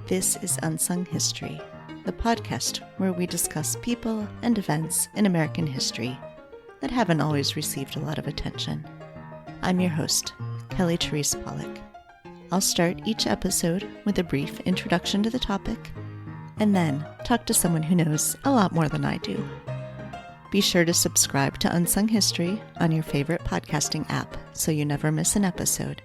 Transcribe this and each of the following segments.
This is Unsung History, the podcast where we discuss people and events in American history that haven't always received a lot of attention. I'm your host, Kelly Therese Pollock. I'll start each episode with a brief introduction to the topic, and then talk to someone who knows a lot more than I do. Be sure to subscribe to Unsung History on your favorite podcasting app so you never miss an episode.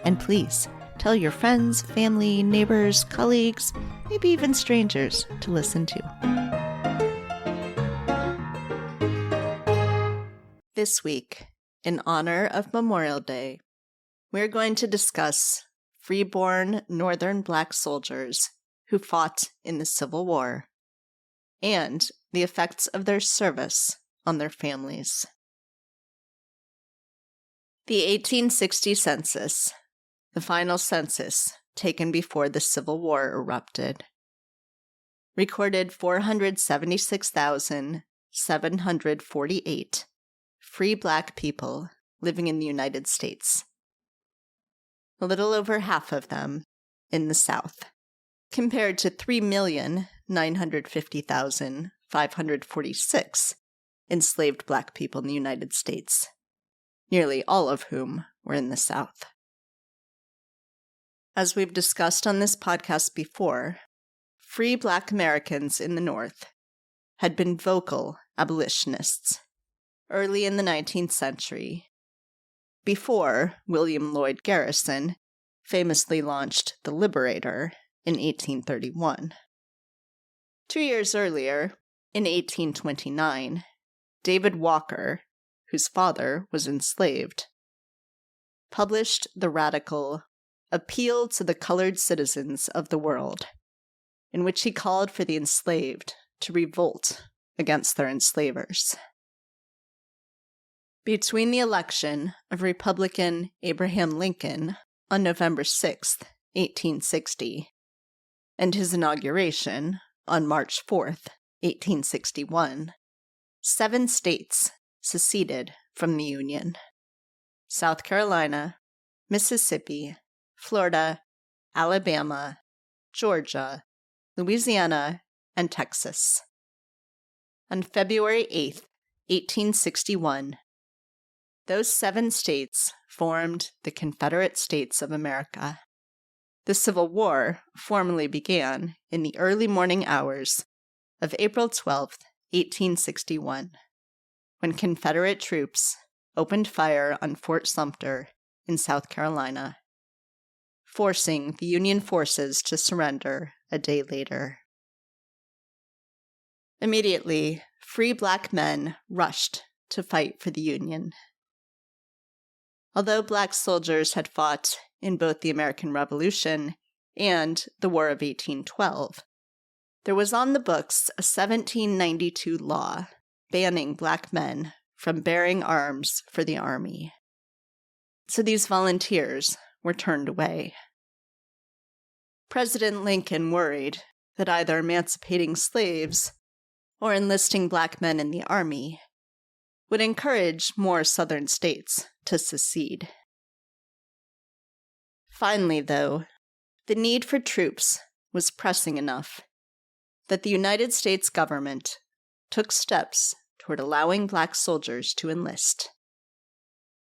And please, tell your friends, family, neighbors, colleagues, maybe even strangers to listen to. This week, in honor of Memorial Day, we're going to discuss freeborn Northern Black soldiers who fought in the Civil War and the effects of their service on their families. The 1860 census, the final census taken before the Civil War erupted, recorded 476,748 free Black people living in the United States, a little over half of them in the South, compared to 3,950,546 enslaved Black people in the United States, nearly all of whom were in the South. As we've discussed on this podcast before, free Black Americans in the North had been vocal abolitionists early in the 19th century, before William Lloyd Garrison famously launched the Liberator in 1831. 2 years earlier, in 1829, David Walker, whose father was enslaved, published the radical Appeal to the Colored Citizens of the World, in which he called for the enslaved to revolt against their enslavers. Between the election of Republican Abraham Lincoln on November 6, 1860, and his inauguration on March 4, 1861, 7 states seceded from the Union: South Carolina, Mississippi, Florida, Alabama, Georgia, Louisiana, and Texas. On February 8, 1861, those 7 states formed the Confederate States of America. The Civil War formally began in the early morning hours of April 12, 1861, when Confederate troops opened fire on Fort Sumter in South Carolina, forcing the Union forces to surrender a day later. Immediately, free Black men rushed to fight for the Union. Although Black soldiers had fought in both the American Revolution and the War of 1812, there was on the books a 1792 law banning Black men from bearing arms for the army. So these volunteers were turned away. President Lincoln worried that either emancipating slaves or enlisting Black men in the army would encourage more Southern states to secede. Finally, though, the need for troops was pressing enough that the United States government took steps toward allowing Black soldiers to enlist.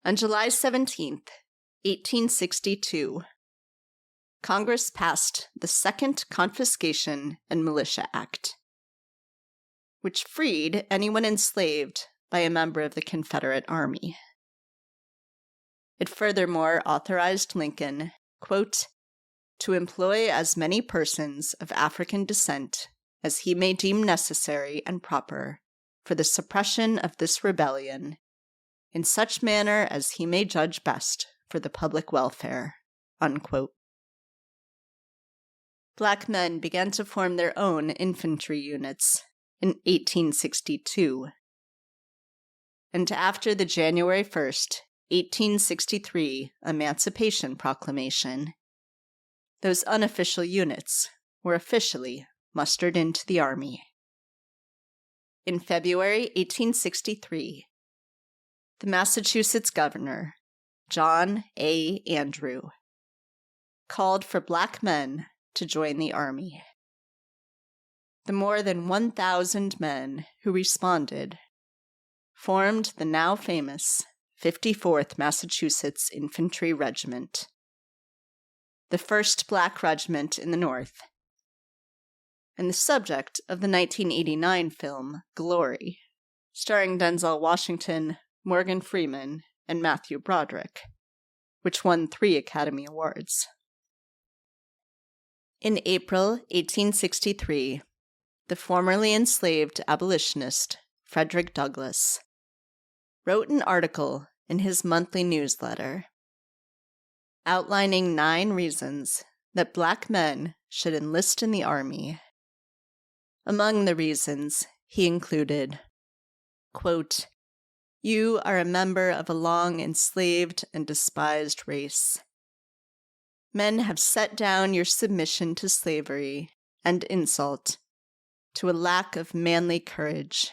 On July 17, 1862, Congress passed the Second Confiscation and Militia Act, which freed anyone enslaved by a member of the Confederate Army. It furthermore authorized Lincoln, quote, to employ as many persons of African descent as he may deem necessary and proper for the suppression of this rebellion, in such manner as he may judge best for the public welfare, unquote. Black men began to form their own infantry units in 1862, and after the January 1st, 1863 Emancipation Proclamation, those unofficial units were officially mustered into the Army. In February 1863, the Massachusetts governor, John A. Andrew, called for Black men to join the Army. The more than 1,000 men who responded formed the now famous 54th Massachusetts Infantry Regiment, the first Black regiment in the North, and the subject of the 1989 film Glory, starring Denzel Washington, Morgan Freeman, and Matthew Broderick, which won 3 Academy Awards. In April 1863, the formerly enslaved abolitionist Frederick Douglass wrote an article in his monthly newsletter outlining 9 reasons that Black men should enlist in the Army. Among the reasons, he included, quote, "You are a member of a long enslaved and despised race. Men have set down your submission to slavery and insult to a lack of manly courage.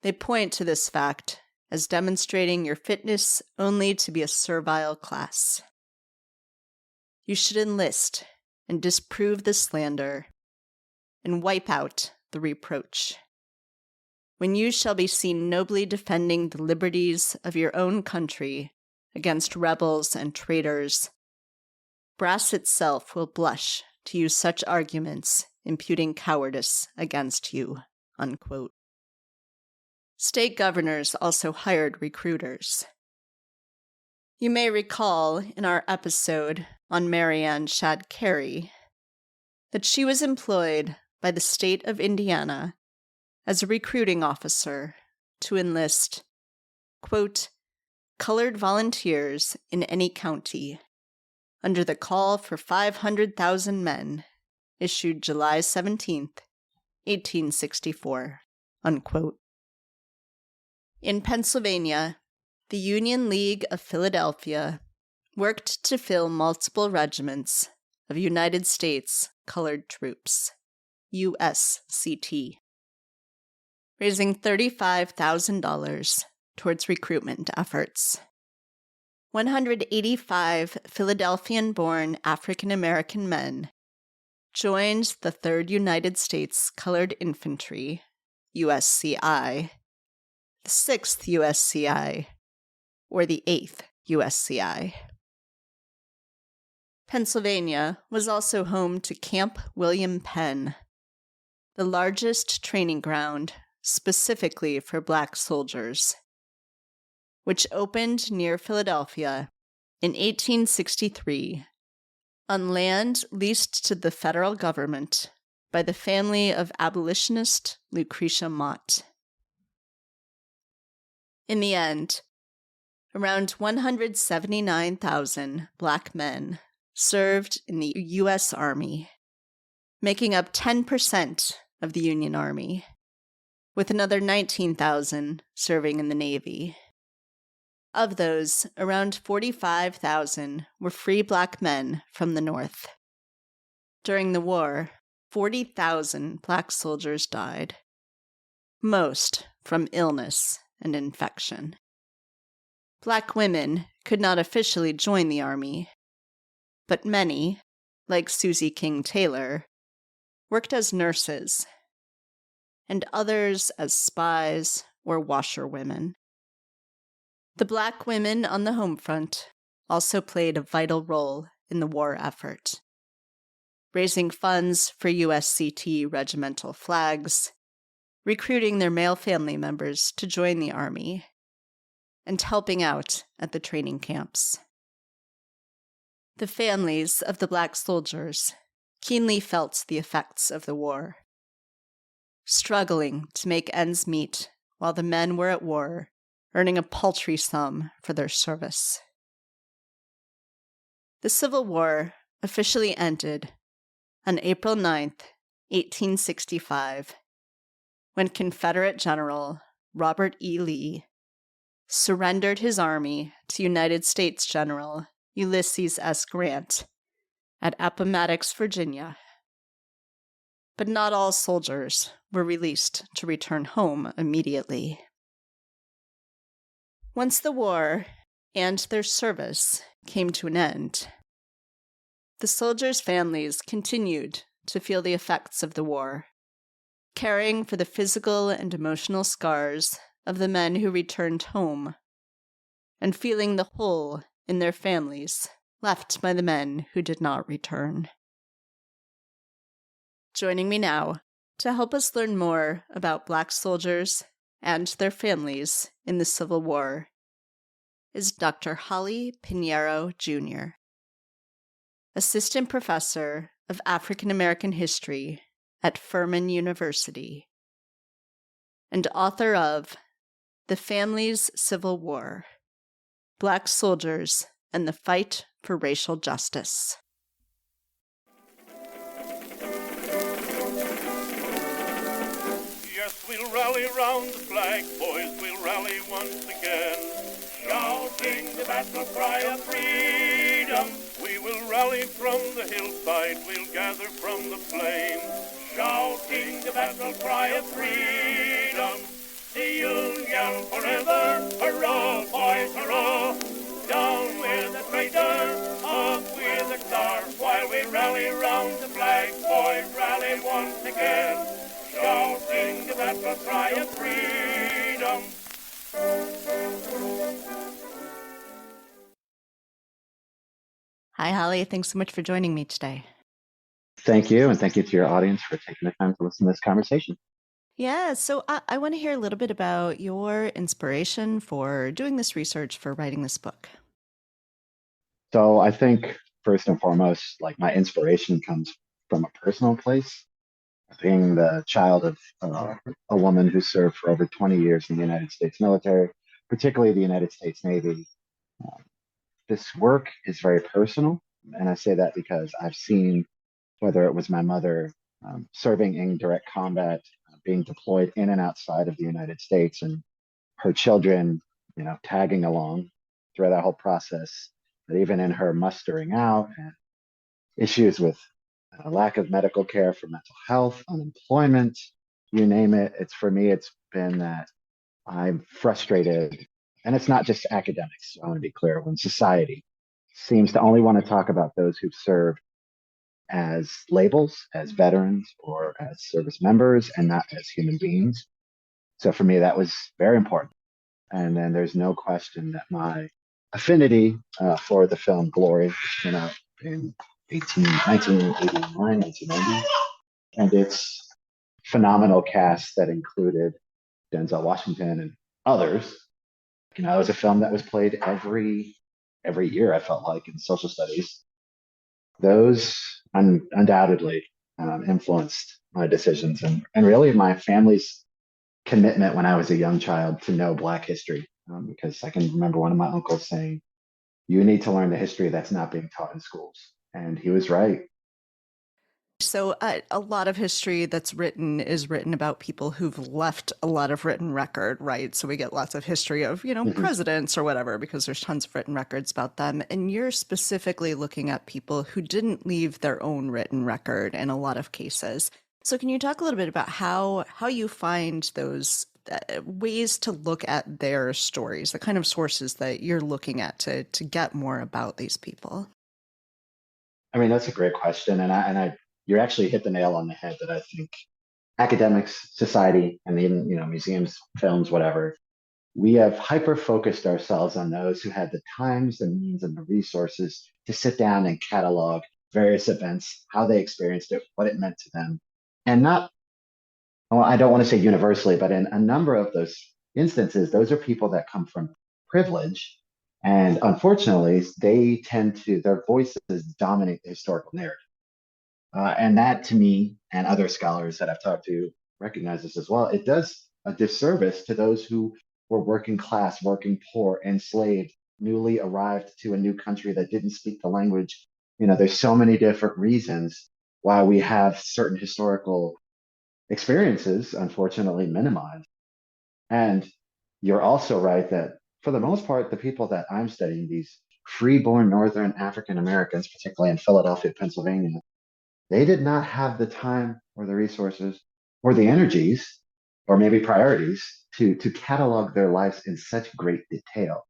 They point to this fact as demonstrating your fitness only to be a servile class. You should enlist and disprove the slander and wipe out the reproach. When you shall be seen nobly defending the liberties of your own country against rebels and traitors, brass itself will blush to use such arguments imputing cowardice against you." Unquote. State governors also hired recruiters. You may recall in our episode on Marianne Shadd Cary that she was employed by the state of Indiana as a recruiting officer to enlist, quote, "colored volunteers in any county under the call for 500,000 men issued July 17th, 1864, unquote. In Pennsylvania, the Union League of Philadelphia worked to fill multiple regiments of United States Colored Troops, USCT, raising $35,000 towards recruitment efforts. 185 Philadelphian-born African-American men joined the 3rd United States Colored Infantry, USCI, the 6th USCI, or the 8th USCI. Pennsylvania was also home to Camp William Penn, the largest training ground specifically for Black soldiers, which opened near Philadelphia in 1863 on land leased to the federal government by the family of abolitionist Lucretia Mott. In the end, around 179,000 Black men served in the U.S. Army, making up 10% of the Union Army, with another 19,000 serving in the Navy. Of those, around 45,000 were free Black men from the North. During the war, 40,000 Black soldiers died, most from illness and infection. Black women could not officially join the Army, but many, like Susie King Taylor, worked as nurses, and others as spies or washerwomen. The Black women on the home front also played a vital role in the war effort, raising funds for USCT regimental flags, recruiting their male family members to join the Army, and helping out at the training camps. The families of the Black soldiers keenly felt the effects of the war, struggling to make ends meet while the men were at war, earning a paltry sum for their service. The Civil War officially ended on April 9th, 1865, when Confederate General Robert E. Lee surrendered his army to United States General Ulysses S. Grant at Appomattox, Virginia. But not all soldiers were released to return home immediately. Once the war and their service came to an end, The soldiers' families continued to feel the effects of the war, caring for the physical and emotional scars of the men who returned home, and feeling the hole in their families left by the men who did not return. Joining me now to help us learn more about Black soldiers and their families in the Civil War is Dr. Holly Pinheiro, Jr., Assistant Professor of African American History at Furman University, and author of The Family's Civil War: Black Soldiers and the Fight for Racial Justice. Yes, we'll rally round the flag, boys, we'll rally once again, shouting the battle cry of freedom. We will rally from the hillside, we'll gather from the flame, shouting the battle cry of freedom. The Union forever, hurrah, boys, hurrah! Down with the traitor, up with the star, while we rally round the flag, boys, rally once again, shouting the battle cry of freedom. Hi, Holly. Thanks so much for joining me today. Thank you, and thank you to your audience for taking the time to listen to this conversation. Yeah, so I want to hear a little bit about your inspiration for doing this research, for writing this book. So I think first and foremost, like my inspiration comes from a personal place. Being the child of a woman who served for over 20 years in the United States military, particularly the United States Navy, this work is very personal. And I say that because I've seen, whether it was my mother serving in direct combat, being deployed in and outside of the United States, and her children, tagging along through that whole process, but even in her mustering out and issues with a lack of medical care for mental health, unemployment, you name it. For me, it's been that I'm frustrated. And it's not just academics, I want to be clear, when society seems to only want to talk about those who've served as labels, as veterans, or as service members, and not as human beings. So for me, that was very important. And then there's no question that my affinity for the film Glory, which came out in 1989, 1990, and its phenomenal cast that included Denzel Washington and others. It was a film that was played every year, I felt like, in social studies. Those undoubtedly influenced my decisions and really my family's commitment when I was a young child to know Black history, because I can remember one of my uncles saying, "You need to learn the history that's not being taught in schools." And he was right. So a lot of history that's written is written about people who've left a lot of written record, right? So we get lots of history of, presidents or whatever, because there's tons of written records about them. And you're specifically looking at people who didn't leave their own written record in a lot of cases. So can you talk a little bit about how you find those ways to look at their stories, the kind of sources that you're looking at to get more about these people? I mean, that's a great question. And you actually hit the nail on the head that I think academics, society, and even, museums, films, whatever, we have hyper-focused ourselves on those who had the times, the means, and the resources to sit down and catalog various events, how they experienced it, what it meant to them. And not, well, I don't want to say universally, but in a number of those instances, those are people that come from privilege. And unfortunately, their voices dominate the historical narrative. And that, to me, and other scholars that I've talked to recognize this as well, it does a disservice to those who were working class, working poor, enslaved, newly arrived to a new country that didn't speak the language. There's so many different reasons why we have certain historical experiences, unfortunately, minimized. And you're also right that, for the most part, the people that I'm studying, these free-born Northern African Americans, particularly in Philadelphia, Pennsylvania, they did not have the time or the resources or the energies or maybe priorities to catalog their lives in such great detail.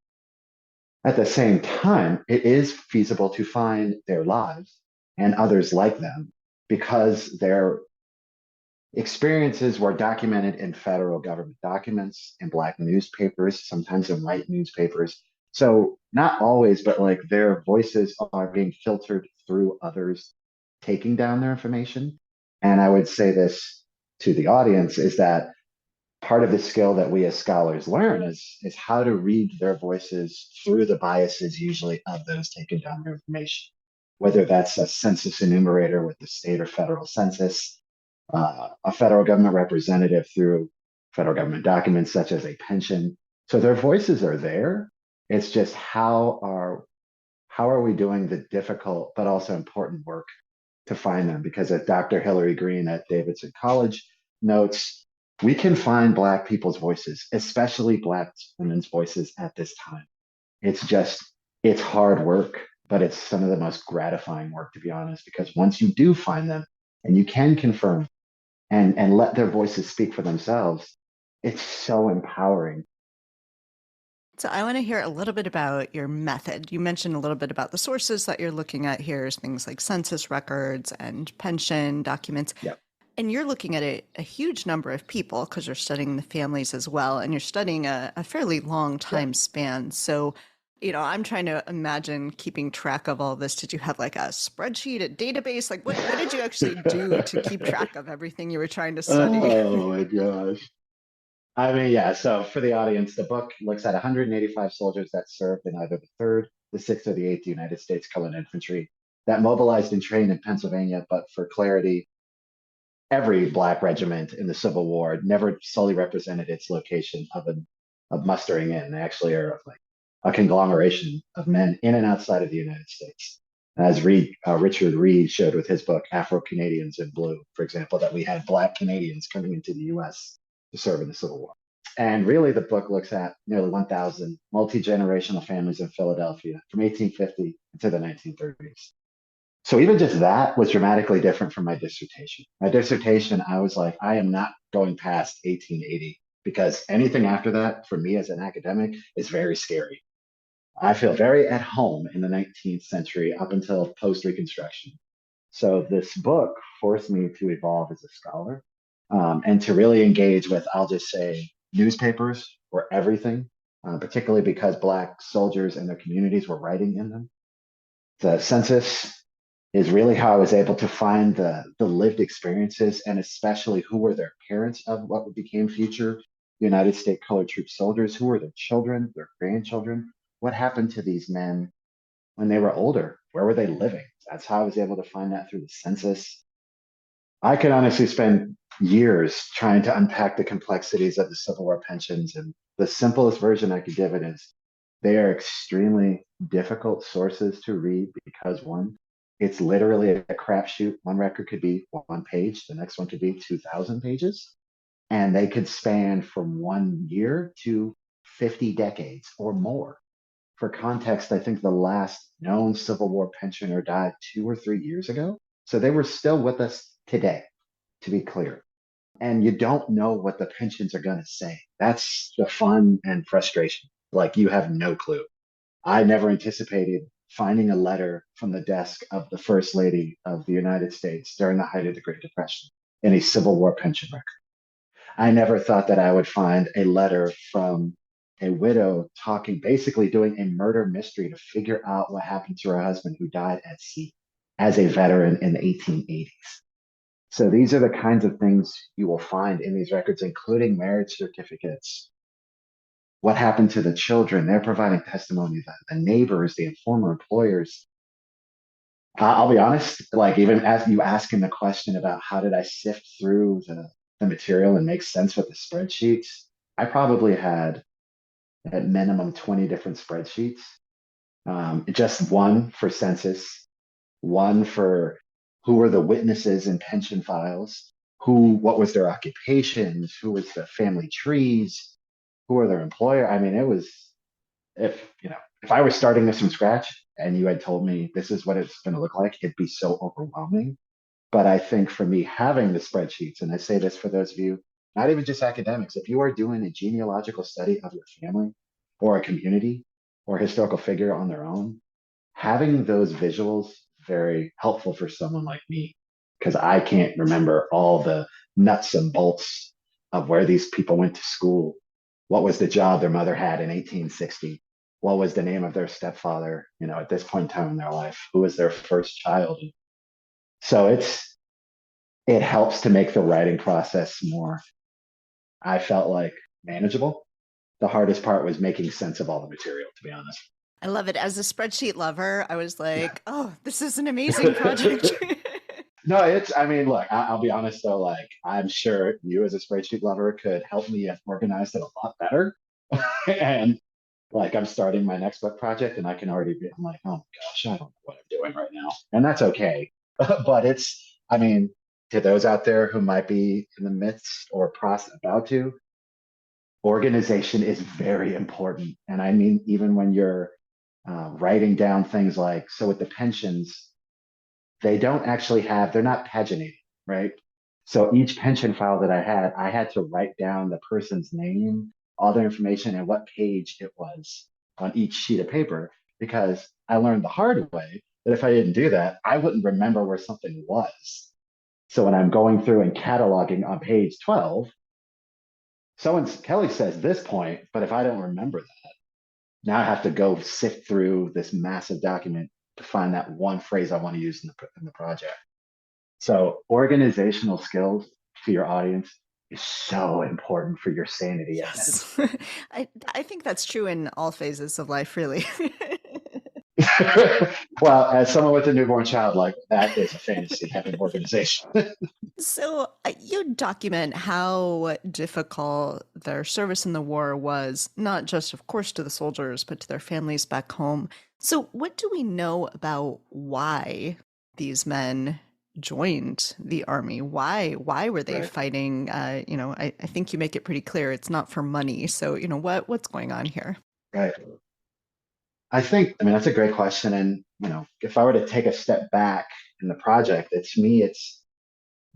At the same time, it is feasible to find their lives and others like them because their experiences were documented in federal government documents, in Black newspapers, sometimes in white newspapers. So, not always, but like their voices are being filtered through others taking down their information. And I would say this to the audience is that part of the skill that we as scholars learn is how to read their voices through the biases usually of those taking down their information, whether that's a census enumerator with the state or federal census, a federal government representative through federal government documents such as a pension. So their voices are there. It's just how are we doing the difficult but also important work to find them? Because as Dr. Hillary Green at Davidson College notes, we can find Black people's voices, especially Black women's voices at this time. It's hard work, but it's some of the most gratifying work, to be honest, because once you do find them and you can confirm and let their voices speak for themselves, it's so empowering. So I want to hear a little bit about your method. You mentioned a little bit about the sources that you're looking at here, things like census records and pension documents. Yep. And you're looking at a huge number of people because you're studying the families as well, and you're studying a fairly long time span. So, I'm trying to imagine keeping track of all this. Did you have like a spreadsheet, a database? Like what did you actually do to keep track of everything you were trying to study? Oh my gosh. I mean, yeah. So for the audience, the book looks at 185 soldiers that served in either the 3rd, the 6th, or the 8th United States Colored Infantry that mobilized and trained in Pennsylvania. But for clarity, every Black regiment in the Civil War never solely represented its location of mustering in. They actually are like a conglomeration of men in and outside of the United States. As Richard Reed showed with his book, Afro Canadians in Blue, for example, that we had Black Canadians coming into the US to serve in the Civil War. And really, the book looks at nearly 1,000 multi generational families in Philadelphia from 1850 to the 1930s. So even just that was dramatically different from my dissertation. My dissertation, I was like, I am not going past 1880 because anything after that for me as an academic is very scary. I feel very at home in the 19th century up until post Reconstruction. So this book forced me to evolve as a scholar and to really engage with, I'll just say, newspapers or everything, particularly because Black soldiers and their communities were writing in them. The census is really how I was able to find the lived experiences and especially who were their parents of what became future United States colored troop soldiers, who were their children, their grandchildren, what happened to these men when they were older, where were they living? That's how I was able to find that through the census. I could honestly spend years trying to unpack the complexities of the Civil War pensions, and the simplest version I could give it is they are extremely difficult sources to read because one, it's literally a crapshoot. One record could be 1 page, the next one could be 2,000 pages, and they could span from 1 year to 50 decades or more. For context, I think the last known Civil War pensioner died 2 or 3 years ago. So they were still with us today, to be clear. And you don't know what the pensions are going to say. That's the fun and frustration. Like you have no clue. I never anticipated finding a letter from the desk of the First Lady of the United States during the height of the Great Depression in a Civil War pension record. I never thought that I would find a letter from a widow talking, basically doing a murder mystery to figure out what happened to her husband who died at sea as a veteran in the 1880s. So these are the kinds of things you will find in these records, including marriage certificates. What happened to the children? They're providing testimony, the neighbors, the former employers. I'll be honest, like even as you asking the question about how did I sift through the material and make sense with the spreadsheets, I probably had at minimum 20 different spreadsheets. Just one for census, one for who were the witnesses in pension files, what was their occupations, who was the family trees, who were their employer. I mean, it was, if I was starting this from scratch and you had told me this is what it's going to look like, it'd be so overwhelming. But I think for me, having the spreadsheets, and I say this for those of you, not even just academics, if you are doing a genealogical study of your family or a community or a historical figure on their own, having those visuals very helpful for someone like me because I can't remember all the nuts and bolts of where these people went to school. What was the job their mother had in 1860? What was the name of their stepfather, at this point in time in their life? Who was their first child? So it helps to make the writing process more, I felt like, manageable. The hardest part was making sense of all the material, to be honest. I love it. As a spreadsheet lover, I was like, oh, this is an amazing project. No, I mean, look, I'll be honest though, like, I'm sure you as a spreadsheet lover could help me have organized it a lot better. And like, I'm starting my next book project and I'm like, oh my gosh, I don't know what I'm doing right now. And that's okay. But I mean, to those out there who might be in the midst or process about to, organization is very important. And I mean, even when you're writing down things like, so with the pensions, they're not paginated, right? So each pension file that I had to write down the person's name, all their information, and what page it was on each sheet of paper, because I learned the hard way that if I didn't do that, I wouldn't remember where something was. So when I'm going through and cataloging on page 12, Kelly says this point, but if I don't remember that, now I have to go sift through this massive document to find that one phrase I want to use in the project. So organizational skills to your audience is so important for your sanity. Yes. I think that's true in all phases of life, really. Well, as someone with a newborn child, like that is a fantasy having organization. So you document how difficult their service in the war was, not just, of course, to the soldiers, but to their families back home. So what do we know about why these men joined the army? Why were they Right. fighting? I think you make it pretty clear it's not for money. So, what's going on here? Right. I mean, that's a great question. And, if I were to take a step back in the project, it's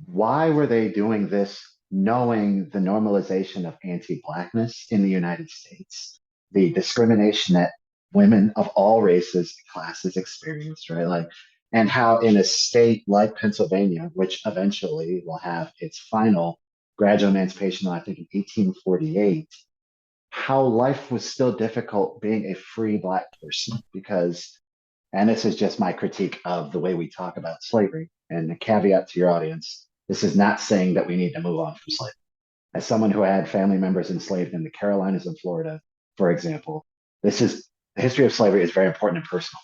why were they doing this knowing the normalization of anti-Blackness in the United States, the discrimination that women of all races and classes experienced, right? Like, and how in a state like Pennsylvania, which eventually will have its final gradual emancipation, I think in 1848, how life was still difficult being a free Black person because, and this is just my critique of the way we talk about slavery, and a caveat to your audience, this is not saying that we need to move on from slavery. As someone who had family members enslaved in the Carolinas and Florida, for example, the history of slavery is very important and personal.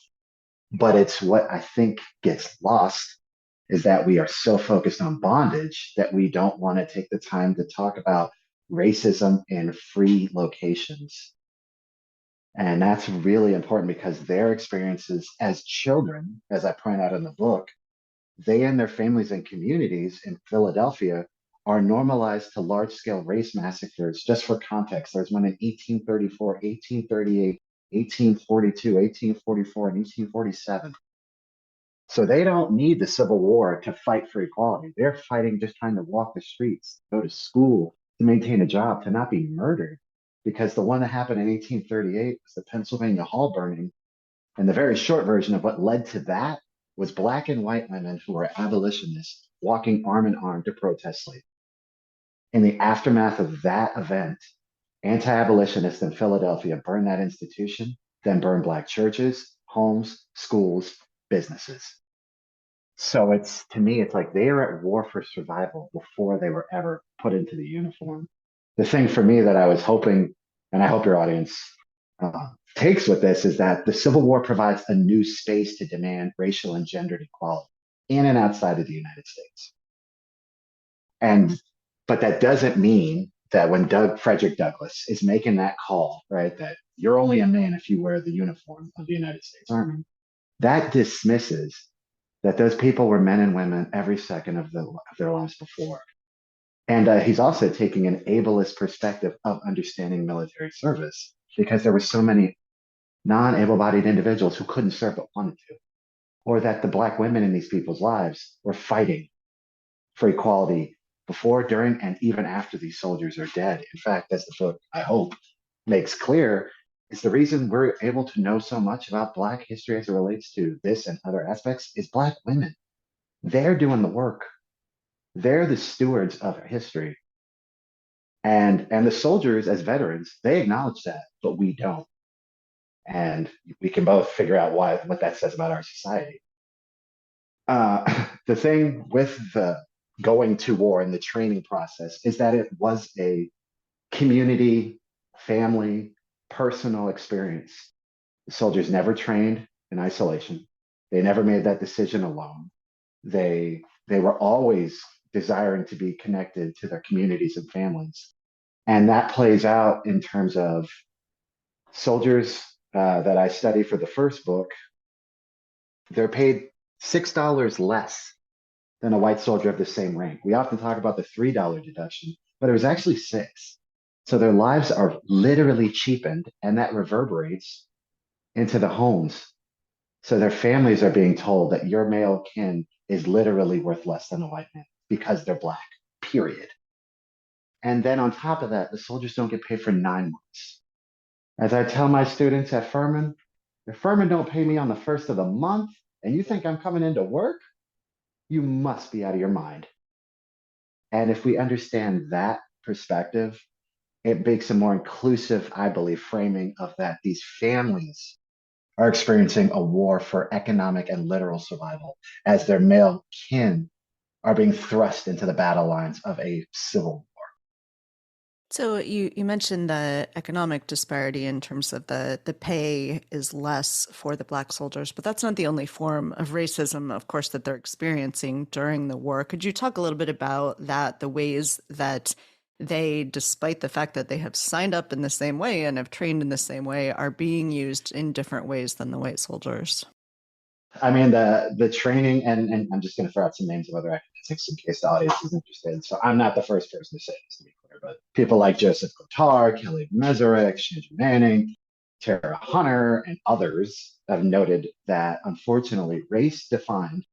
But it's what I think gets lost is that we are so focused on bondage that we don't want to take the time to talk about racism in free locations. And that's really important because their experiences as children, as I point out in the book, they and their families and communities in Philadelphia are normalized to large scale race massacres. Just for context, there's one in 1834, 1838, 1842, 1844, and 1847. So they don't need the Civil War to fight for equality. They're fighting just trying to walk the streets, go to school, to maintain a job, to not be murdered. Because the one that happened in 1838 was the Pennsylvania Hall burning. And the very short version of what led to that was Black and white women who were abolitionists walking arm in arm to protest slavery. In the aftermath of that event, anti-abolitionists in Philadelphia burned that institution, then burned Black churches, homes, schools, businesses. So to me, it's like they are at war for survival before they were ever put into the uniform. The thing for me that I was hoping, and I hope your audience takes with this, is that the Civil War provides a new space to demand racial and gendered equality in and outside of the United States. But that doesn't mean that when Frederick Douglass is making that call, right, that you're only a man if you wear the uniform of the United States Army, that dismisses that those people were men and women every second of their lives before. And he's also taking an ableist perspective of understanding military service because there were so many non-able-bodied individuals who couldn't serve but wanted to, or that the Black women in these people's lives were fighting for equality before, during, and even after these soldiers are dead. In fact, as the book, I hope, makes clear, is the reason we're able to know so much about Black history as it relates to this and other aspects is Black women. They're doing the work. They're the stewards of history. And the soldiers as veterans, they acknowledge that, but we don't. And we can both figure out what that says about our society. The thing with the going to war and the training process is that it was a community, family, personal experience. The soldiers never trained in isolation. They never made that decision alone. They were always desiring to be connected to their communities and families. And that plays out in terms of soldiers that I study for the first book. They're paid $6 less than a white soldier of the same rank. We often talk about the $3 deduction, but it was actually six. So their lives are literally cheapened, and that reverberates into the homes. So their families are being told that your male kin is literally worth less than a white man because they're Black, period. And then on top of that, the soldiers don't get paid for 9 months. As I tell my students at Furman, if Furman don't pay me on the first of the month and you think I'm coming into work, you must be out of your mind. And if we understand that perspective, it makes a more inclusive, I believe, framing of that these families are experiencing a war for economic and literal survival as their male kin are being thrust into the battle lines of a civil war. So you mentioned the economic disparity in terms of the pay is less for the Black soldiers, but that's not the only form of racism, of course, that they're experiencing during the war. Could you talk a little bit about that, the ways that they, despite the fact that they have signed up in the same way and have trained in the same way, are being used in different ways than the white soldiers? I mean, the training, and I'm just going to throw out some names of other academics in case the audience is interested. So I'm not the first person to say this, to be clear, but people like Joseph Kotar, Kelly Meserick, Shandra Manning, Tara Hunter, and others have noted that unfortunately, race defined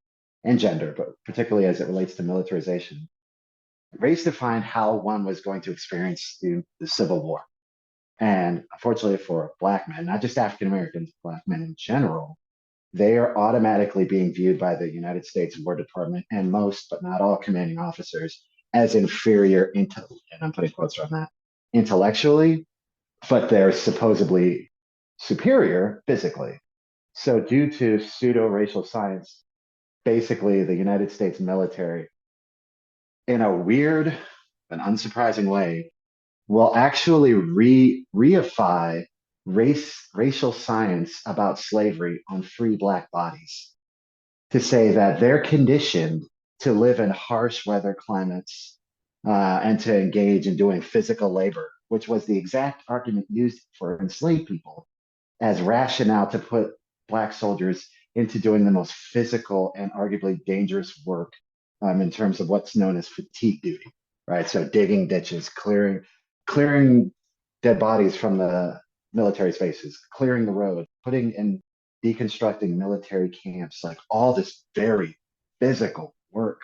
and gender, but particularly as it relates to militarization, race defined how one was going to experience the Civil War. And unfortunately for Black men, not just African Americans, Black men in general, they are automatically being viewed by the United States War Department and most, but not all, commanding officers as inferior, and I'm putting quotes on that, intellectually, but they're supposedly superior physically. So, due to pseudo racial science, basically the United States military, in a weird and unsurprising way, will actually reify racial science about slavery on free Black bodies to say that they're conditioned to live in harsh weather climates and to engage in doing physical labor, which was the exact argument used for enslaved people as rationale to put Black soldiers into doing the most physical and arguably dangerous work in terms of what's known as fatigue duty, right? So digging ditches, clearing dead bodies from the military spaces, clearing the road, putting in deconstructing military camps, like all this very physical work.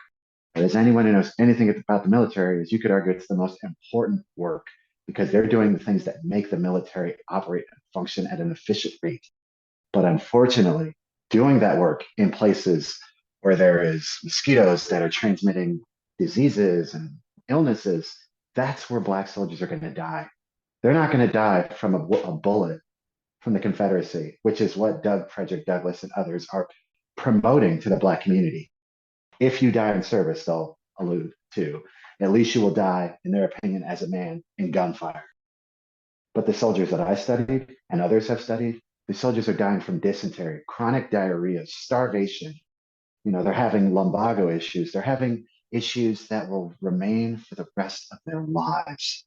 But as anyone who knows anything about the military, is you could argue it's the most important work because they're doing the things that make the military operate and function at an efficient rate. But unfortunately, doing that work in places where there is mosquitoes that are transmitting diseases and illnesses, that's where Black soldiers are going to die. They're not going to die from a bullet from the Confederacy, which is what Frederick Douglass and others are promoting to the Black community. If you die in service, they'll allude to, at least you will die, in their opinion, as a man in gunfire. But the soldiers that I studied and others have studied, the soldiers are dying from dysentery, chronic diarrhea, starvation. They're having lumbago issues. They're having issues that will remain for the rest of their lives.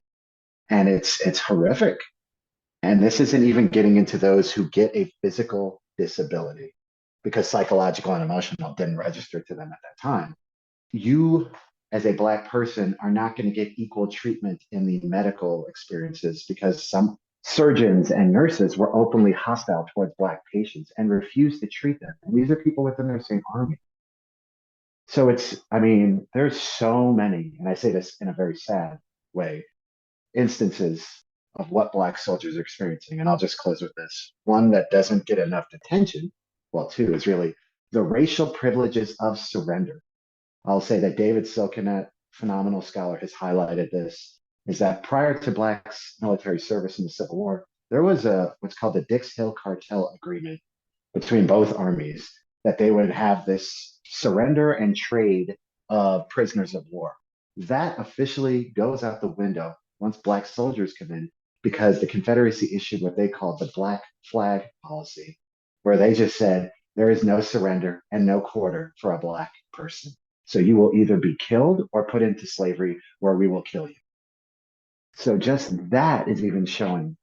And it's horrific. And this isn't even getting into those who get a physical disability because psychological and emotional didn't register to them at that time. You, as a Black person, are not going to get equal treatment in the medical experiences because some surgeons and nurses were openly hostile towards Black patients and refused to treat them. And these are people within their same army. So there's so many, and I say this in a very sad way, instances of what Black soldiers are experiencing. And I'll just close with this. One that doesn't get enough attention, well, two, is really the racial privileges of surrender. I'll say that David Silkenet, phenomenal scholar, has highlighted this, is that prior to Blacks' military service in the Civil War, there was what's called the Dix Hill Cartel Agreement between both armies, that they would have this surrender and trade of prisoners of war. That officially goes out the window once Black soldiers come in, because the Confederacy issued what they called the Black Flag Policy, where they just said there is no surrender and no quarter for a Black person. So you will either be killed or put into slavery, where we will kill you. So just that is even showing,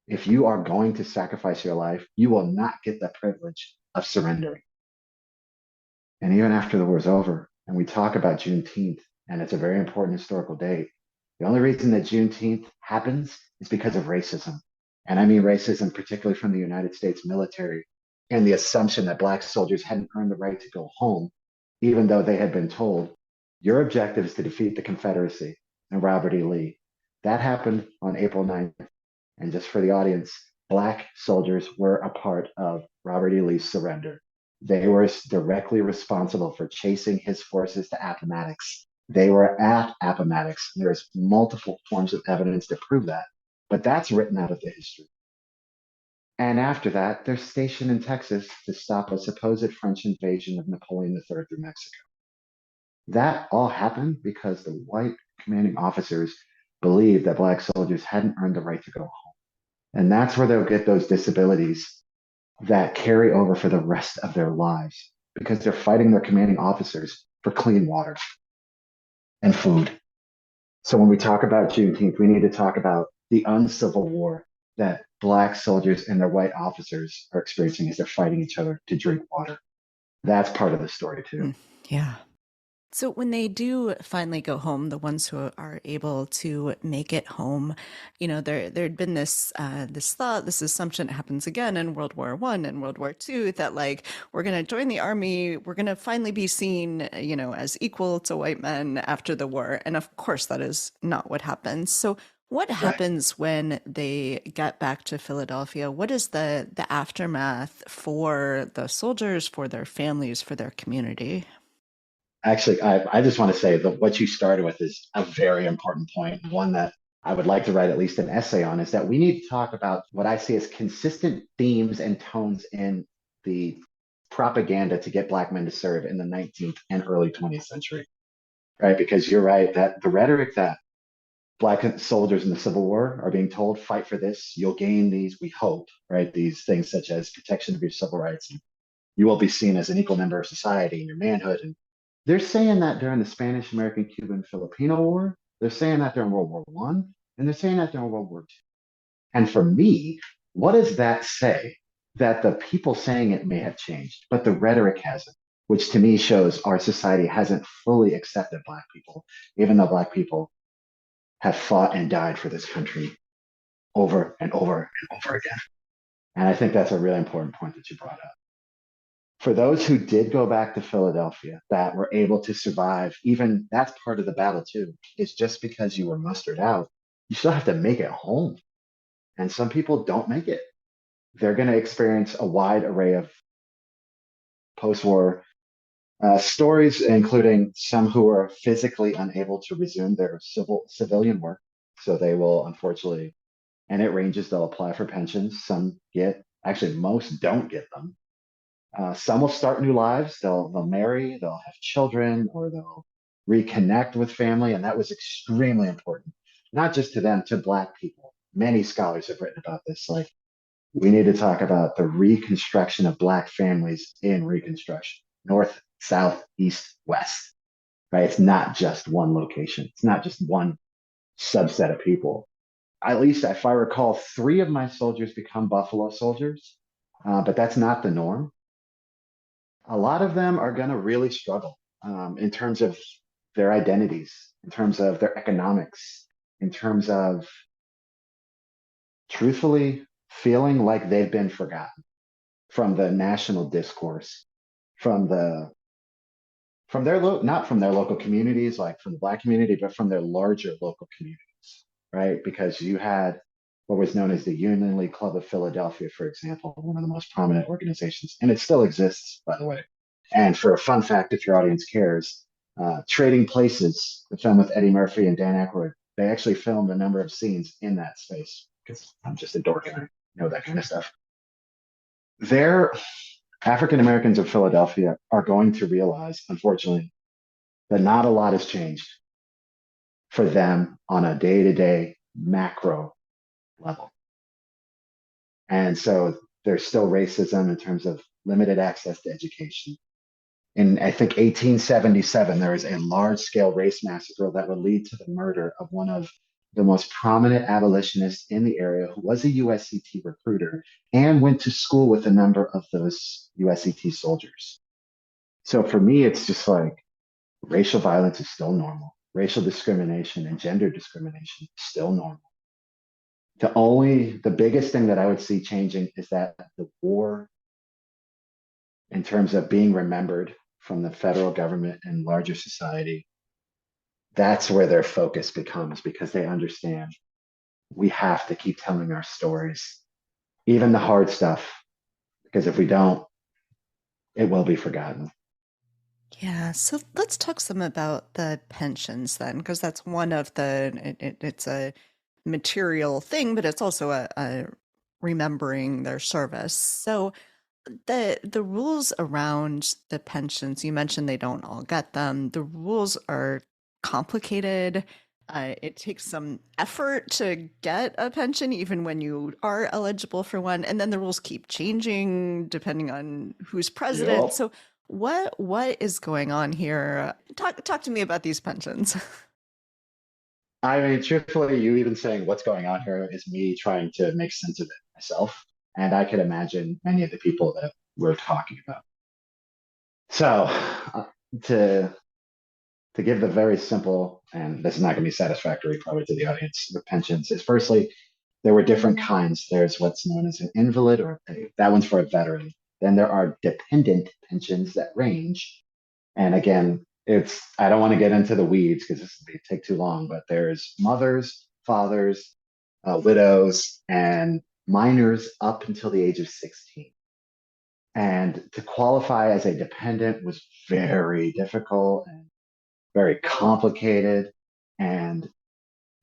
if you are going to sacrifice your life, you will not get the privilege of surrendering. And even after the war is over, and we talk about Juneteenth, and it's a very important historical date, the only reason that Juneteenth happens is because of racism. And I mean racism, particularly from the United States military, and the assumption that Black soldiers hadn't earned the right to go home, even though they had been told, your objective is to defeat the Confederacy and Robert E. Lee. That happened on April 9th. And just for the audience, Black soldiers were a part of Robert E. Lee's surrender. They were directly responsible for chasing his forces to Appomattox. They were at Appomattox. There's multiple forms of evidence to prove that, but that's written out of the history. And after that, they're stationed in Texas to stop a supposed French invasion of Napoleon III through Mexico. That all happened because the white commanding officers believed that Black soldiers hadn't earned the right to go home. And that's where they'll get those disabilities that carry over for the rest of their lives, because they're fighting their commanding officers for clean water and food. So when we talk about Juneteenth, we need to talk about the uncivil war that Black soldiers and their white officers are experiencing as they're fighting each other to drink water. That's part of the story too. Yeah. So when they do finally go home, the ones who are able to make it home, there'd been this thought, this assumption, it happens again in World War I and World War II, that like we're going to join the army, we're going to finally be seen, as equal to white men after the war, and of course that is not what happens. So what happens when they get back to Philadelphia? What is the aftermath for the soldiers, for their families, for their community? Actually, I just want to say that what you started with is a very important point. One that I would like to write at least an essay on, is that we need to talk about what I see as consistent themes and tones in the propaganda to get Black men to serve in the 19th and early 20th century, right? Because you're right that the rhetoric that Black soldiers in the Civil War are being told, fight for this, you'll gain these, we hope, right? These things such as protection of your civil rights, and you will be seen as an equal member of society and your manhood. And they're saying that during the Spanish, American, Cuban, Filipino War. They're saying that during World War One, and they're saying that during World War II. And for me, what does that say? That the people saying it may have changed, but the rhetoric hasn't, which to me shows our society hasn't fully accepted Black people, even though Black people have fought and died for this country over and over and over again. And I think that's a really important point that you brought up. For those who did go back to Philadelphia, that were able to survive, even that's part of the battle too, is just because you were mustered out, you still have to make it home. And some people don't make it. They're going to experience a wide array of post-war stories, including some who are physically unable to resume their civilian work. So they will, unfortunately, and it ranges, they'll apply for pensions. Some get, actually most don't get them. Some will start new lives. They'll marry, they'll have children, or they'll reconnect with family. And that was extremely important, not just to them, to Black people. Many scholars have written about this. Like, we need to talk about the reconstruction of Black families in Reconstruction, North, South, East, West, right? It's not just one location. It's not just one subset of people. At least if I recall, 3 of my soldiers become Buffalo soldiers, but that's not the norm. A lot of them are going to really struggle in terms of their identities, in terms of their economics, in terms of truthfully feeling like they've been forgotten from the national discourse, from their not from their local communities, like from the Black community, but from their larger local communities, right? Because you had what was known as the Union League Club of Philadelphia, for example, one of the most prominent organizations. And it still exists, by the way. And for a fun fact, if your audience cares, Trading Places, the film with Eddie Murphy and Dan Aykroyd, they actually filmed a number of scenes in that space because I'm just a dork and I know that kind of stuff. Their African Americans of Philadelphia are going to realize, unfortunately, that not a lot has changed for them on a day to day macro level. And so there's still racism in terms of limited access to education. In, I think, 1877, there was a large scale race massacre that would lead to the murder of one of the most prominent abolitionists in the area, who was a USCT recruiter and went to school with a number of those USCT soldiers. So for me, it's just like racial violence is still normal. Racial discrimination and gender discrimination is still normal. The biggest thing that I would see changing is that the war, in terms of being remembered from the federal government and larger society, that's where their focus becomes, because they understand we have to keep telling our stories, even the hard stuff, because if we don't, it will be forgotten. Yeah, so let's talk some about the pensions then, because that's one of it's a material thing, but it's also a remembering their service. So the rules around the pensions, you mentioned they don't all get them. The rules are complicated. It takes some effort to get a pension, even when you are eligible for one. And then the rules keep changing depending on who's president. Yep. So what is going on here? Talk to me about these pensions. I mean, truthfully, you even saying what's going on here is me trying to make sense of it myself. And I could imagine many of the people that we're talking about. So, to give the very simple, and this is not going to be satisfactory probably to the audience, the pensions is firstly, there were different kinds. There's what's known as an invalid, or that one's for a veteran. Then there are dependent pensions that range. And again, I don't want to get into the weeds because this would take too long, but there's mothers, fathers, widows, and minors up until the age of 16. And to qualify as a dependent was very difficult and very complicated. And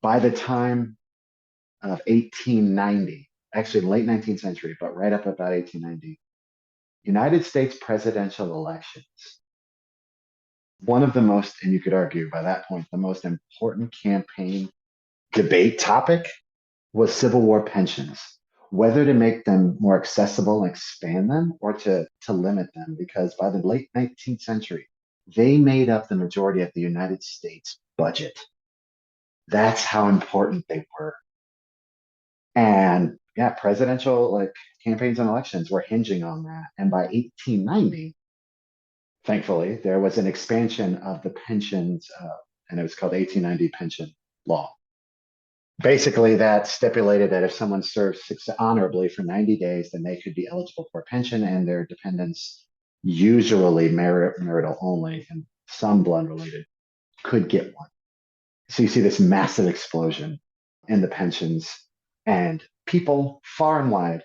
by the time of 1890, actually late 19th century, but right up about 1890, United States presidential elections, one of the most, and you could argue by that point, the most important campaign debate topic was Civil War pensions, whether to make them more accessible and expand them or to limit them, because by the late 19th century, they made up the majority of the United States budget. That's how important they were. And yeah, presidential campaigns and elections were hinging on that. And by 1890, thankfully, there was an expansion of the pensions, and it was called 1890 pension law. Basically, that stipulated that if someone served honorably for 90 days, then they could be eligible for a pension, and their dependents, usually marital only and some blood related, could get one. So you see this massive explosion in the pensions, and people far and wide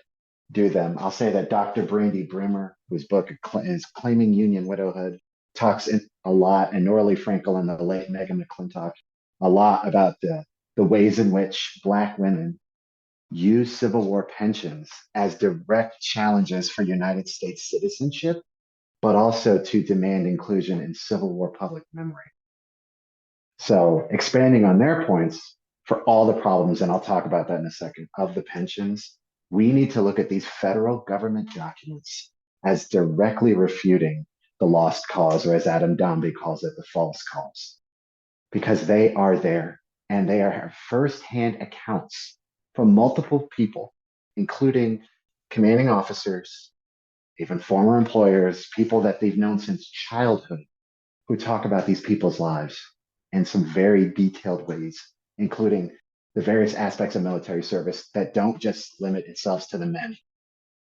do them. I'll say that Dr. Brandy Brimmer, whose book is Claiming Union Widowhood, talks a lot, and Norley Frankel and the late Megan McClintock, a lot about the ways in which Black women use Civil War pensions as direct challenges for United States citizenship, but also to demand inclusion in Civil War public memory. So expanding on their points, for all the problems, and I'll talk about that in a second, of the pensions, we need to look at these federal government documents as directly refuting the lost cause, or as Adam Dombey calls it, the false cause, because they are there. And they are firsthand accounts from multiple people, including commanding officers, even former employers, people that they've known since childhood, who talk about these people's lives in some very detailed ways, including the various aspects of military service that don't just limit itself to the men.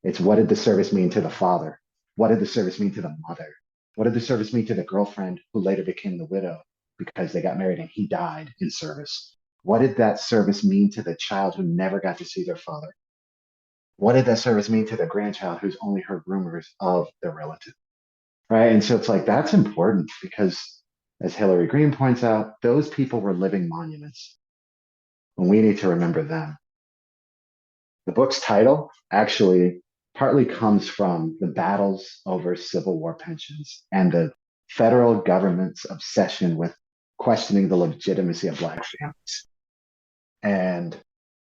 It's what did the service mean to the father? What did the service mean to the mother? What did the service mean to the girlfriend who later became the widow because they got married and he died in service? What did that service mean to the child who never got to see their father? What did that service mean to the grandchild who's only heard rumors of their relative? Right. And so it's like, that's important because, as Hillary Green points out, those people were living monuments, and we need to remember them. The book's title actually partly comes from the battles over Civil War pensions and the federal government's obsession with questioning the legitimacy of Black families. And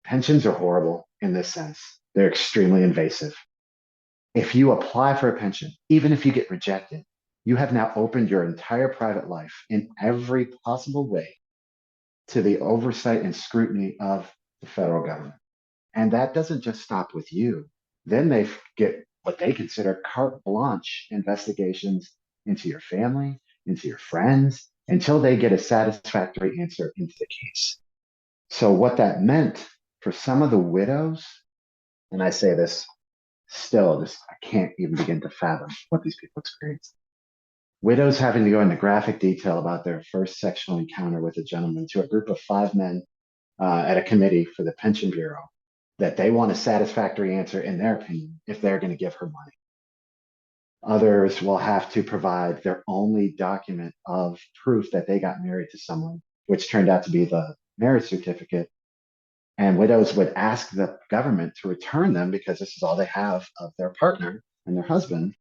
pensions are horrible in this sense. They're extremely invasive. If you apply for a pension, even if you get rejected, you have now opened your entire private life in every possible way to the oversight and scrutiny of the federal government. And that doesn't just stop with you. Then they get what they consider carte blanche investigations into your family, into your friends, until they get a satisfactory answer into the case. So, what that meant for some of the widows, and I say this still, I can't even begin to fathom what these people experienced. Widows having to go into graphic detail about their first sexual encounter with a gentleman to a group of 5 men at a committee for the Pension Bureau, that they want a satisfactory answer in their opinion if they're going to give her money. Others will have to provide their only document of proof that they got married to someone, which turned out to be the marriage certificate. And widows would ask the government to return them because this is all they have of their partner and their husband.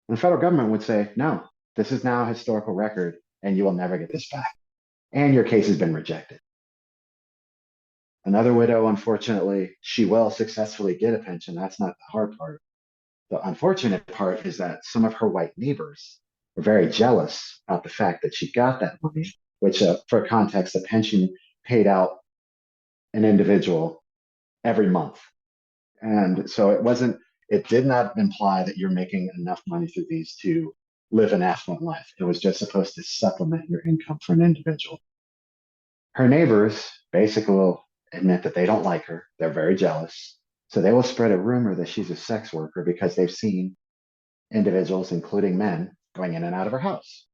And the federal government would say, no, this is now a historical record and you will never get this back. And your case has been rejected. Another widow, unfortunately, she will successfully get a pension. That's not the hard part. The unfortunate part is that some of her white neighbors were very jealous about the fact that she got that money, which, for context, a pension paid out an individual every month. And so it did not imply that you're making enough money through these to live an affluent life. It was just supposed to supplement your income for an individual. Her neighbors basically will admit that they don't like her. They're very jealous. So they will spread a rumor that she's a sex worker because they've seen individuals, including men, going in and out of her house.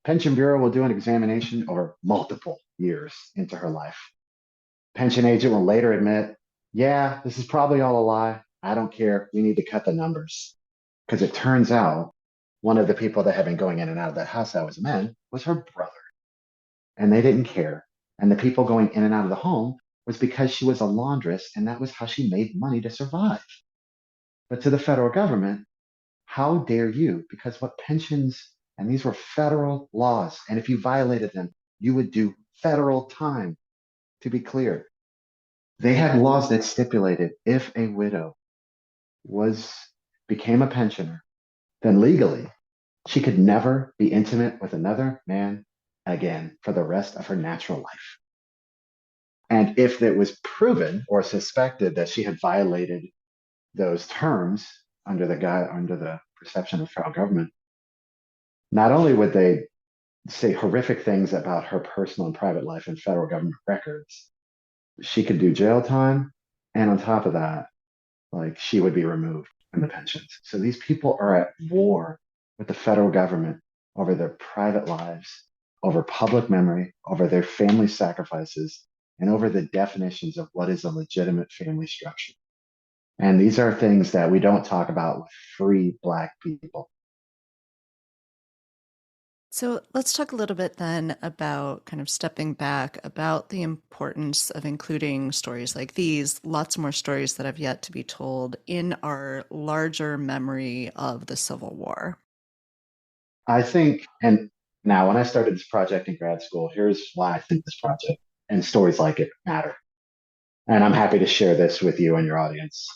Pension Bureau will do an examination over multiple years into her life. Pension agent will later admit, yeah, this is probably all a lie. I don't care. We need to cut the numbers. Because it turns out one of the people that had been going in and out of that house that was men was her brother. And they didn't care. And the people going in and out of the home was because she was a laundress and that was how she made money to survive. But to the federal government, how dare you? Because what pensions, and these were federal laws, and if you violated them, you would do federal time, to be clear. They had laws that stipulated if a widow became a pensioner, then legally she could never be intimate with another man again for the rest of her natural life. And if it was proven or suspected that she had violated those terms under the perception of federal government, not only would they say horrific things about her personal and private life in federal government records, she could do jail time, and on top of that, like, she would be removed from the pensions. So these people are at war with the federal government over their private lives, over public memory, over their family sacrifices, and over the definitions of what is a legitimate family structure. And these are things that we don't talk about with free Black people. So let's talk a little bit then about kind of stepping back about the importance of including stories like these, lots more stories that have yet to be told in our larger memory of the Civil War. I think, and now when I started this project in grad school, here's why I think this project and stories like it matter. And I'm happy to share this with you and your audience.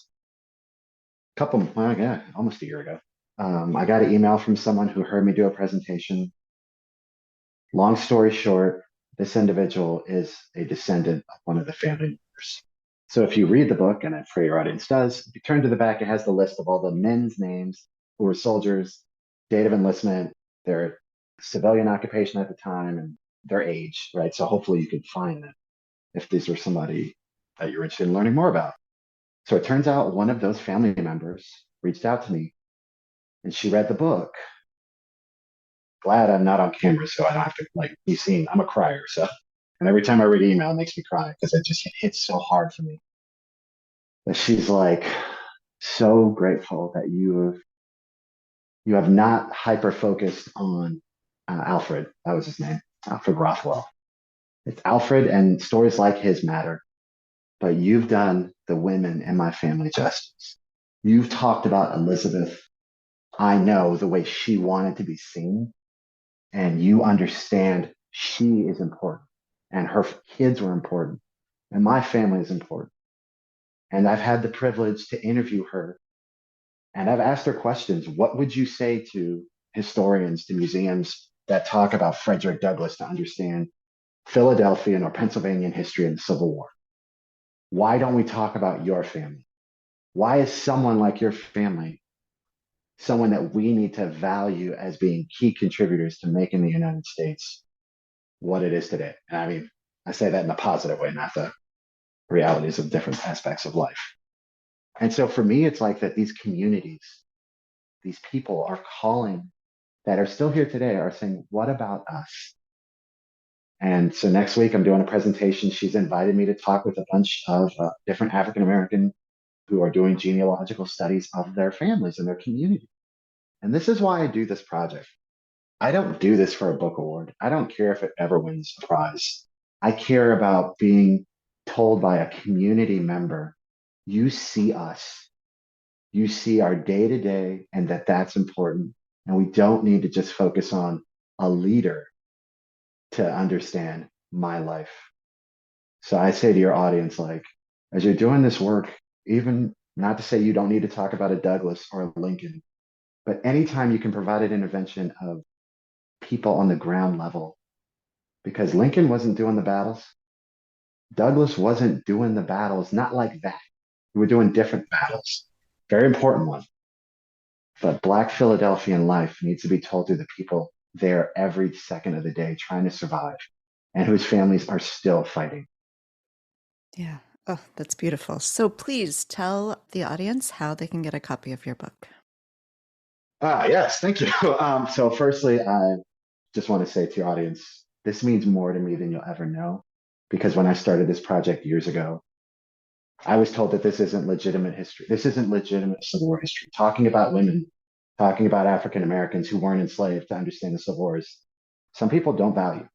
Almost a year ago, I got an email from someone who heard me do a presentation. Long story short, this individual is a descendant of one of the family members. So if you read the book, and I'm sure your audience does, if you turn to the back, it has the list of all the men's names who were soldiers, date of enlistment, their civilian occupation at the time, and their age, right? So hopefully you can find them if these were somebody that you're interested in learning more about. So it turns out one of those family members reached out to me and she read the book. Glad I'm not on camera, so I don't have to be seen. I'm a crier, so And every time I read email, it makes me cry because it just hits so hard for me. But she's like, so grateful that you have not hyper focused on Alfred. That was his name, Alfred Rothwell. It's Alfred, and stories like his matter. But you've done the women in my family justice. You've talked about Elizabeth. I know the way she wanted to be seen, and you understand she is important, and her kids were important, and my family is important. And I've had the privilege to interview her, and I've asked her questions. What would you say to historians, to museums that talk about Frederick Douglass to understand Philadelphian or Pennsylvanian history and the Civil War? Why don't we talk about your family? Why is someone like your family someone that we need to value as being key contributors to making the United States what it is today? And I mean, I say that in a positive way, not the realities of different aspects of life. And so for me, it's like that these communities, these people are calling, that are still here today, are saying, what about us? And so next week, I'm doing a presentation. She's invited me to talk with a bunch of different African American who are doing genealogical studies of their families and their community. And this is why I do this project. I don't do this for a book award. I don't care if it ever wins a prize. I care about being told by a community member, you see us, you see our day to day, and that's important. And we don't need to just focus on a leader to understand my life. So I say to your audience, like, as you're doing this work, even not to say you don't need to talk about a Douglas or a Lincoln, but anytime you can provide an intervention of people on the ground level, because Lincoln wasn't doing the battles, Douglas wasn't doing the battles, not like that. We were doing different battles, very important one. But Black Philadelphian life needs to be told through the people there every second of the day trying to survive and whose families are still fighting. Yeah. Oh, that's beautiful. So please tell the audience how they can get a copy of your book. Yes, thank you. So firstly, I just want to say to your audience, this means more to me than you'll ever know. Because when I started this project years ago, I was told that this isn't legitimate history. This isn't legitimate Civil War history. Talking about women, talking about African Americans who weren't enslaved to understand the Civil Wars, some people don't value.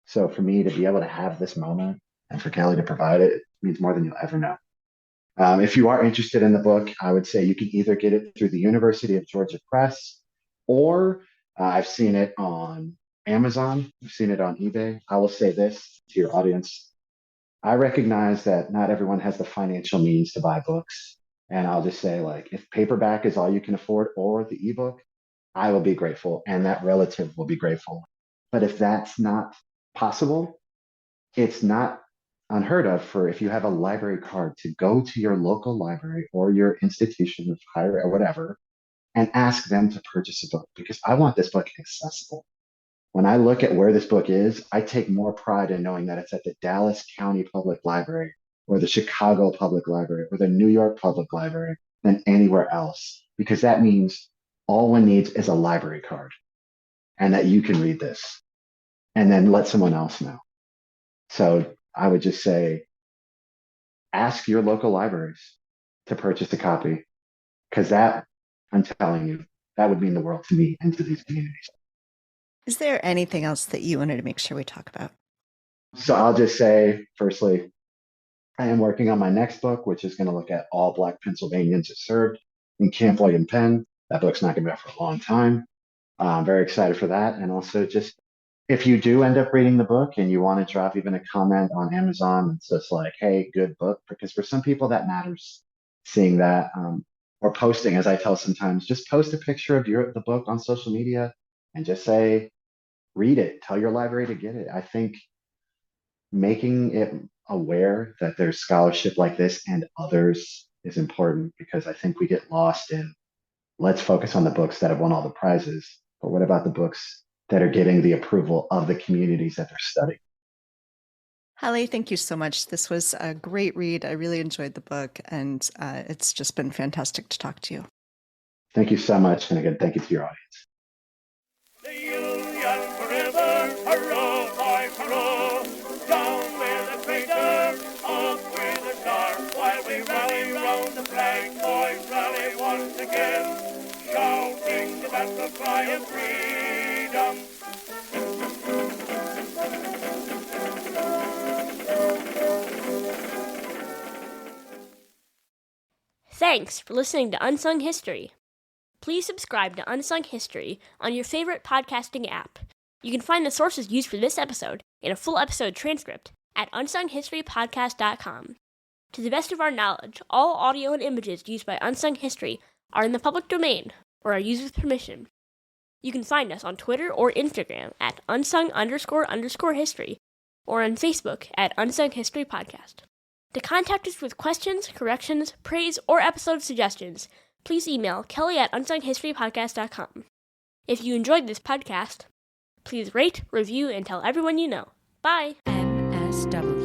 So for me to be able to have this moment and for Kelly to provide it, it means more than you'll ever know. If you are interested in the book, I would say you can either get it through the University of Georgia Press, or I've seen it on Amazon. I've seen it on eBay. I will say this to your audience. I recognize that not everyone has the financial means to buy books. And I'll just say, like, if paperback is all you can afford or the ebook, I will be grateful and that relative will be grateful. But if that's not possible, it's not unheard of for, if you have a library card, to go to your local library or your institution of higher or whatever and ask them to purchase a book, because I want this book accessible. When I look at where this book is, I take more pride in knowing that it's at the Dallas County Public Library or the Chicago Public Library or the New York Public Library than anywhere else, because that means all one needs is a library card and that you can read this and then let someone else know. So I would just say, ask your local libraries to purchase a copy, because that, I'm telling you, that would mean the world to me and to these communities. Is there anything else that you wanted to make sure we talk about? So I'll just say, firstly, I am working on my next book, which is going to look at all Black Pennsylvanians that served in Camp William Penn. That book's not going to be out for a long time. I'm very excited for that. And also, just if you do end up reading the book and you want to drop even a comment on Amazon, it's just like, hey, good book, because for some people that matters, seeing that, or posting, as I tell sometimes, just post a picture of the book on social media and just say, read it, tell your library to get it. I think making it aware that there's scholarship like this and others is important, because I think we get lost in, let's focus on the books that have won all the prizes, but what about the books that are getting the approval of the communities that they're studying? Holly, thank you so much. This was a great read. I really enjoyed the book, and it's just been fantastic to talk to you. Thank you so much. And again, thank you to your audience. The Union forever, hurrah, boys, hurrah, down Thanks for listening to Unsung History. Please subscribe to Unsung History on your favorite podcasting app. You can find the sources used for this episode and a full episode transcript at unsunghistorypodcast.com. To the best of our knowledge, all audio and images used by Unsung History are in the public domain or are used with permission. You can find us on Twitter or Instagram at unsung__history or on Facebook at Unsung History Podcast. To contact us with questions, corrections, praise, or episode suggestions, please email kelly@unsunghistorypodcast.com. If you enjoyed this podcast, please rate, review, and tell everyone you know. Bye! MSW